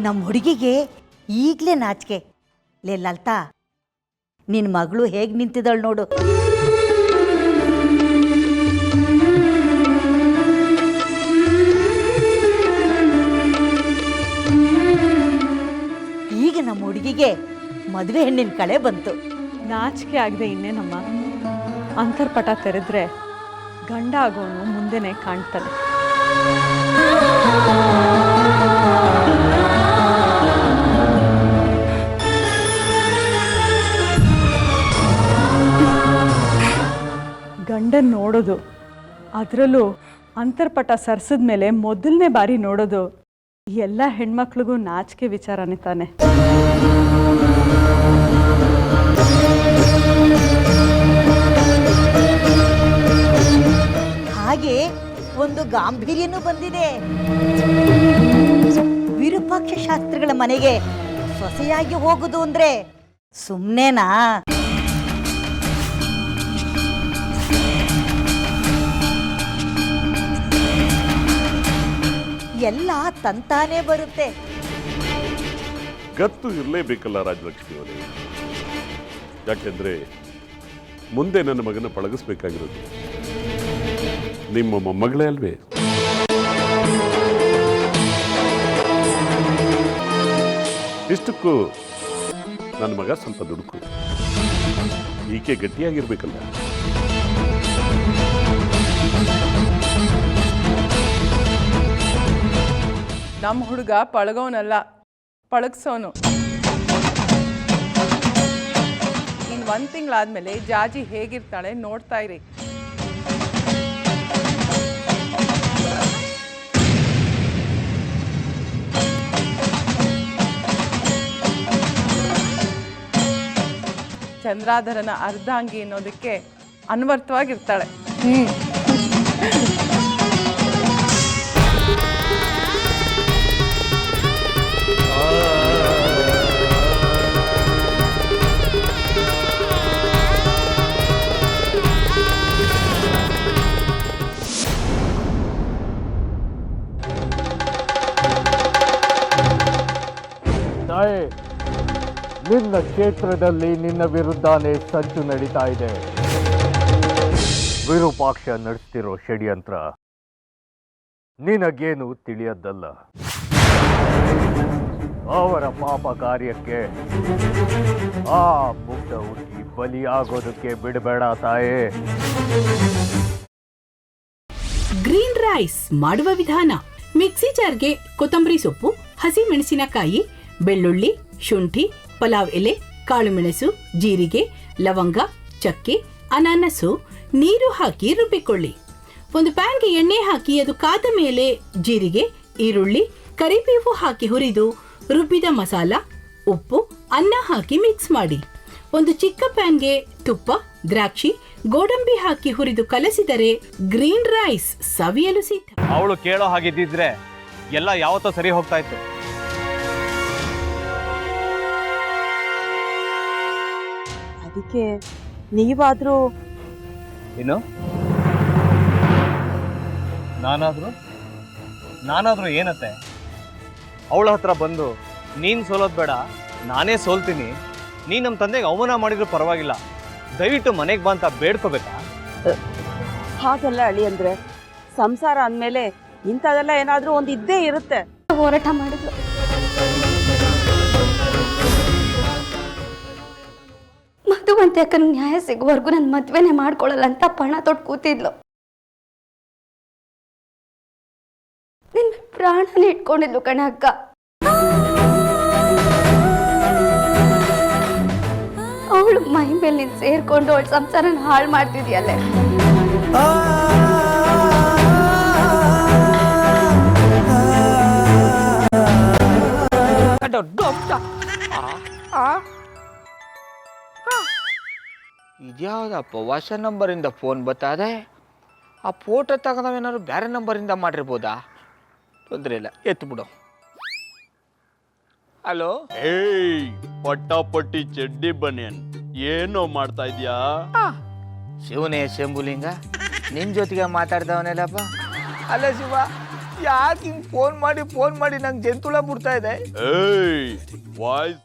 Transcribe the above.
ನಮ್ಮ ಹುಡುಗಿಗೆ ಈಗಲೇ ನಾಚಿಕೆ. ಲೇ ಲಲಿತಾ, ನಿನ್ನ ಮಗಳು ಹೇಗೆ ನಿಂತಿದ್ದಾಳು ನೋಡು. ಈಗ ನಮ್ಮ ಹುಡುಗಿಗೆ ಮದುವೆ ಹೆಣ್ಣಿನ ಕಳೆ ಬಂತು. ನಾಚಿಕೆ ಆಗದೆ ಇನ್ನೇನಮ್ಮ, ಅಂತರ್ಪಟ ತೆರೆದ್ರೆ ಗಂಡ ಆಗೋನು ಮುಂದೆನೆ ಕಾಣ್ತಾನೆ. ಗಂಡನ್ ನೋಡೋದು, ಅದರಲ್ಲೂ ಅಂತರ್ಪಟ ಸರ್ಸದ ಮೇಲೆ ಮೊದಲನೇ ಬಾರಿ ನೋಡೋದು ಎಲ್ಲ ಹೆಣ್ಮಕ್ಳಿಗೂ ನಾಚಿಕೆ ವಿಚಾರನೇ ತಾನೆ. ಹಾಗೆ ಒಂದು ಗಾಂಭೀರ್ಯನೂ ಬಂದಿದೆ. ವಿರೂಪಾಕ್ಷ ಶಾಸ್ತ್ರಿಗಳ ಮನೆಗೆ ಸೊಸೆಯಾಗಿ ಹೋಗುದು ಅಂದ್ರೆ ಸುಮ್ಮನೆನಾ? ಎಲ್ಲ ತಂತಾನೇ ಬರುತ್ತೆ. ಗತ್ತು ಇರಲೇಬೇಕಲ್ಲ ರಾಜಲಕ್ಷ್ಮಿ ಅವರೇ. ಯಾಕೆಂದ್ರೆ ಮುಂದೆ ನನ್ನ ಮಗನ ಪಳಗಿಸ್ಬೇಕಾಗಿರೋದು ನಿಮ್ಮ ಮೊಮ್ಮಗಳೇ ಅಲ್ವೇ? ಇಷ್ಟಕ್ಕೂ ನನ್ನ ಮಗ ಸ್ವಲ್ಪ ದುಡುಕು, ಈಕೆ ಗಟ್ಟಿಯಾಗಿರ್ಬೇಕಲ್ಲ. ನಮ್ಮ ಹುಡುಗ ಪಳಗೋನಲ್ಲ, ಪಳಗ್ಸೋನು. ಇನ್ನು 1 ತಿಂಗಳಾದ್ಮೇಲೆ ಜಾಜಿ ಹೇಗಿರ್ತಾಳೆ ನೋಡ್ತಾ ಇರಿ. ಚಂದ್ರಾಧರನ ಅರ್ಧಾಂಗಿ ಅನ್ನೋದಕ್ಕೆ ಅನ್ವರ್ಥವಾಗಿರ್ತಾಳೆ. ನಿನ್ನ ಕ್ಷೇತ್ರದಲ್ಲಿ ನಿನ್ನ ವಿರುದ್ಧನೇ ಸಂಚು ನಡೀತಾ ಇದೆ. ವಿರೂಪಾಕ್ಷ ನಡೆಸ್ತಿರೋ ಷಡ್ಯಂತ್ರ ನಿನಗೇನು ತಿಳಿಯದ್ದಲ್ಲ. ಅವರ ಪಾಪ ಕಾರ್ಯಕ್ಕೆ ಆ ಮುಗ್ಧ ಹುಡುಗಿ ಬಲಿಯಾಗೋದಕ್ಕೆ ಬಿಡಬೇಡ ತಾಯೇ. ಗ್ರೀನ್ ರೈಸ್ ಮಾಡುವ ವಿಧಾನ: ಮಿಕ್ಸಿ ಜಾರ್ಗೆ ಕೊತ್ತಂಬರಿ ಸೊಪ್ಪು, ಹಸಿ ಮೆಣಸಿನಕಾಯಿ, ಬೆಳ್ಳುಳ್ಳಿ, ಶುಂಠಿ, ಪಲಾವ್ ಎಲೆ, ಕಾಳುಮೆಣಸು, ಜೀರಿಗೆ, ಲವಂಗ, ಚಕ್ಕೆ, ಅನಾನಸು, ನೀರು ಹಾಕಿ ರುಬ್ಬಿಕೊಳ್ಳಿ. ಒಂದು ಪ್ಯಾನ್ಗೆ ಎಣ್ಣೆ ಹಾಕಿ ಅದು ಕಾದ ಮೇಲೆ ಜೀರಿಗೆ, ಈರುಳ್ಳಿ, ಕರಿಬೇವು ಹಾಕಿ ಹುರಿದು ರುಬ್ಬಿದ ಮಸಾಲ, ಉಪ್ಪು, ಅನ್ನ ಹಾಕಿ ಮಿಕ್ಸ್ ಮಾಡಿ. ಒಂದು ಚಿಕ್ಕ ಪ್ಯಾನ್ಗೆ ತುಪ್ಪ, ದ್ರಾಕ್ಷಿ, ಗೋಡಂಬಿ ಹಾಕಿ ಹುರಿದು ಕಲಸಿದರೆ ಗ್ರೀನ್ ರೈಸ್ ಸವಿಯಲು ಸಿದ್ಧ. ಅವಳು ಕೇಳೋ ಹಾಗಿದ್ದಿದ್ರೆ ಎಲ್ಲ ಯಾವತ್ತೋ ಸರಿ ಹೋಗ್ತಾ ಇತ್ತು. ಅದಕ್ಕೆ ನೀವಾದ್ರೂ ಏನು? ನಾನಾದ್ರೂ ಏನತ್ತೆ? ಅವಳ ಹತ್ರ ಬಂದು ನೀನು ಸೋಲೋದು ಬೇಡ, ನಾನೇ ಸೋಲ್ತೀನಿ, ನೀನು ನಮ್ಮ ತಂದೆಗೆ ಅವಮಾನ ಮಾಡಿದ್ರು ಪರವಾಗಿಲ್ಲ, ದಯವಿಟ್ಟು ಮನೆಗೆ ಬಾ ಅಂತ ಬೇಡ್ಕೋಬೇಕಾ? ಹಾಗೆಲ್ಲ ಅಳಿ ಅಂದ್ರೆ ಸಂಸಾರ ಅಂದಮೇಲೆ ಇಂಥದೆಲ್ಲ ಏನಾದ್ರೂ ಒಂದು ಇದ್ದೇ ಇರುತ್ತೆ. ಹೋರಾಟ ಮಾಡಿದ್ಲು. ಮಧುವಂತೆ ಅಕ್ಕನ ನ್ಯಾಯ ಸಿಗುವವರೆಗೂ ನನ್ನ ಮದ್ವೆನೆ ಮಾಡ್ಕೊಳ್ಳಲ್ಲ ಅಂತ ಪಣ ತೊಟ್ಟು ಕೂತಿದ್ಲು. ನಿನ್ನ ಪ್ರಾಣನೇ ಇಟ್ಕೊಂಡಿದ್ಲು ಕಣೆ ಅಕ್ಕ. ಅವಳು ಮೈ ಮೇಲೆ ನೀನು ಸೇರ್ಕೊಂಡು ಅವಳ ಸಂಸಾರನ ಹಾಳು ಮಾಡ್ತಿದ್ಯಲ್ಲೇ. ಇದ್ಯಾವುದಪ್ಪ ಹೊಸ ನಂಬರಿಂದ ಫೋನ್ ಬರ್ತದೆ? ಆ ಫೋಟೋ ತಗೊಂಡವೇನಾದ್ರು ಬೇರೆ ನಂಬರಿಂದ ಮಾಡಿರ್ಬೋದಾ? ತೊಂದರೆ ಇಲ್ಲ, ಎತ್ತು ಬಿಡು. ಹಲೋ, ಏಯ್ ಪಟ್ಟಾಪಟ್ಟಿ ಚಡ್ಡಿ ಬನಿಯನ್, ಏನೋ ಮಾಡ್ತಾ ಇದ್ಯಾ? ಶಿವನೇ ಶಂಭುಲಿಂಗ, ನಿನ್ ಜೊತೆಗೆ ಮಾತಾಡ್ದವನೆಲ್ಲಪ್ಪ. ಅಲ್ಲ ಶಿವ, ಯಾಕೆ ಹಿಂಗೆ ಫೋನ್ ಮಾಡಿ ನಂಗೆ ಜಂತುಳ ಬಿಡ್ತಾ ಇದೆ. ಏಯ್ ವಾಯ್ಸ್